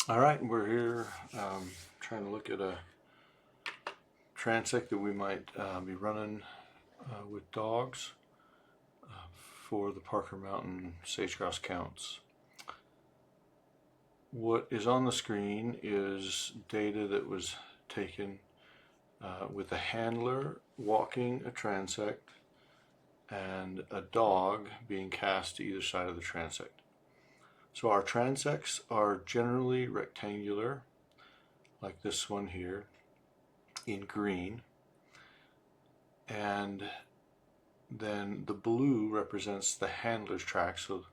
All right, we're here trying to look at a transect that we might be running with dogs for the Parker Mountain sage-grouse counts. What is on the screen is data that was taken with a handler walking a transect and a dog being cast to either side of the transect. So our transects are generally rectangular, like this one here, in green, and then the blue represents the handler's track, so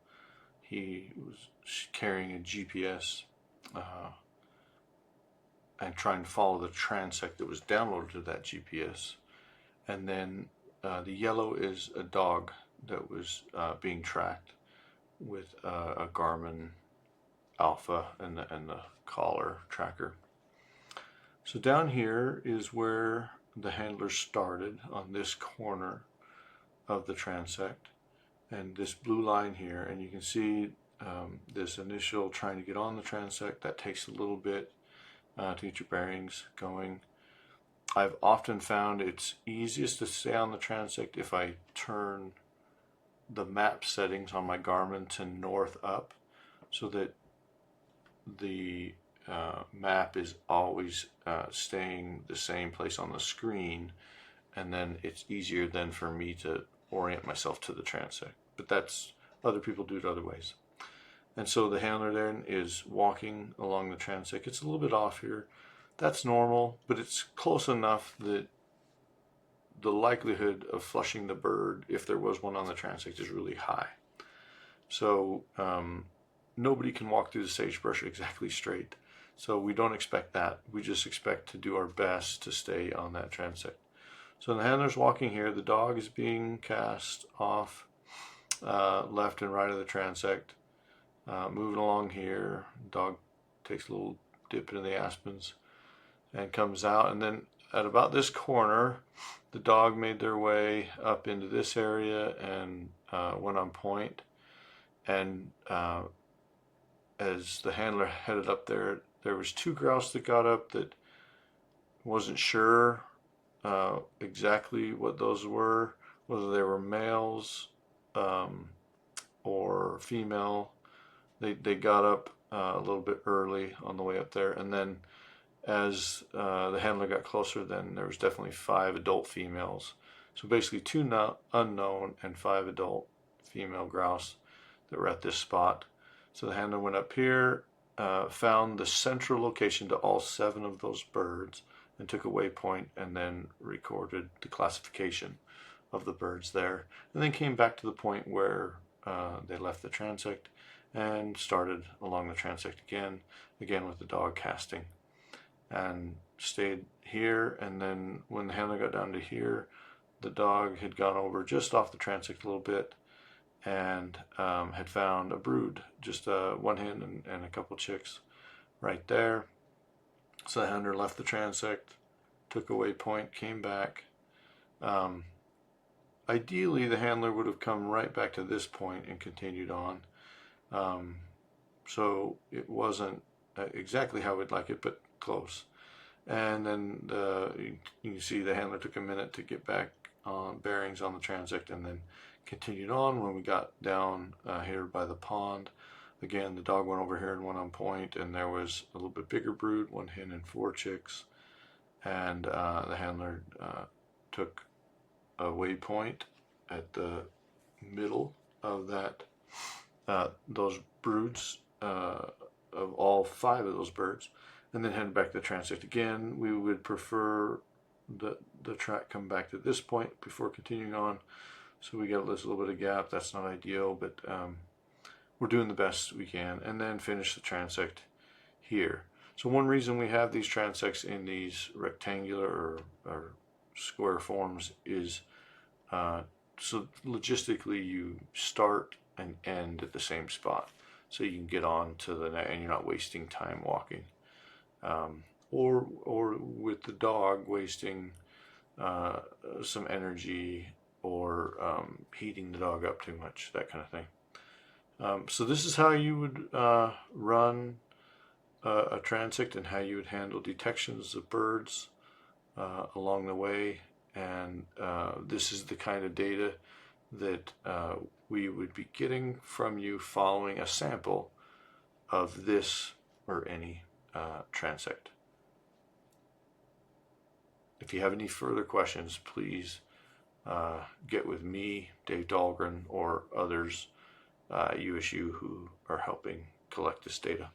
he was carrying a GPS and trying to follow the transect that was downloaded to that GPS. And then the yellow is a dog that was being tracked with a Garmin Alpha and the collar tracker. So down here is where the handler started on this corner of the transect, and this blue line here, and you can see this initial trying to get on the transect. That takes a little bit to get your bearings going. I've often found it's easiest to stay on the transect if I turn the map settings on my Garmin to north up, so that the map is always staying the same place on the screen, and then it's easier then for me to orient myself to the transect. But that's, other people do it other ways. And so the handler then is walking along the transect. It's a little bit off here. That's normal, but it's close enough that the likelihood of flushing the bird, if there was one on the transect, is really high. So nobody can walk through the sagebrush exactly straight. So we don't expect that. We just expect to do our best to stay on that transect. So the handler's walking here. The dog is being cast off left and right of the transect. Moving along here. Dog takes a little dip into the aspens and comes out. And then at about this corner, the dog made their way up into this area and went on point. And as the handler headed up there, there was two grouse that got up that wasn't sure exactly what those were, whether they were males or female. They got up a little bit early on the way up there, and then as the handler got closer, then there was definitely 5 adult females. So basically 2 unknown and 5 adult female grouse that were at this spot. So the handler went up here, found the central location to all 7 of those birds, and took a waypoint, and then recorded the classification of the birds there, and then came back to the point where they left the transect and started along the transect again with the dog casting, and stayed here. And then when the handler got down to here, the dog had gone over just off the transect a little bit and had found a brood, just one hen and a couple chicks right there. So the handler left the transect, took a waypoint, came back. Ideally, the handler would have come right back to this point and continued on. So it wasn't exactly how we'd like it, but close. And then you can see the handler took a minute to get back on bearings on the transect, and then continued on. When we got down here by the pond, again, the dog went over here and went on point, and there was a little bit bigger brood, 1 hen and 4 chicks. And the handler took a waypoint at the middle of that those broods of all 5 of those birds, and then headed back to the transect again. We would prefer the track come back to this point before continuing on, so we get this little bit of gap. That's not ideal, but we're doing the best we can, and then finish the transect here. So one reason we have these transects in these rectangular or square forms is so logistically you start and end at the same spot, so you can get on to the next, and you're not wasting time walking, or with the dog wasting some energy, or heating the dog up too much, that kind of thing. So this is how you would run a transect and how you would handle detections of birds along the way. And this is the kind of data that we would be getting from you following a sample of this or any transect. If you have any further questions, please get with me, Dave Dahlgren, or others at USU who are helping collect this data.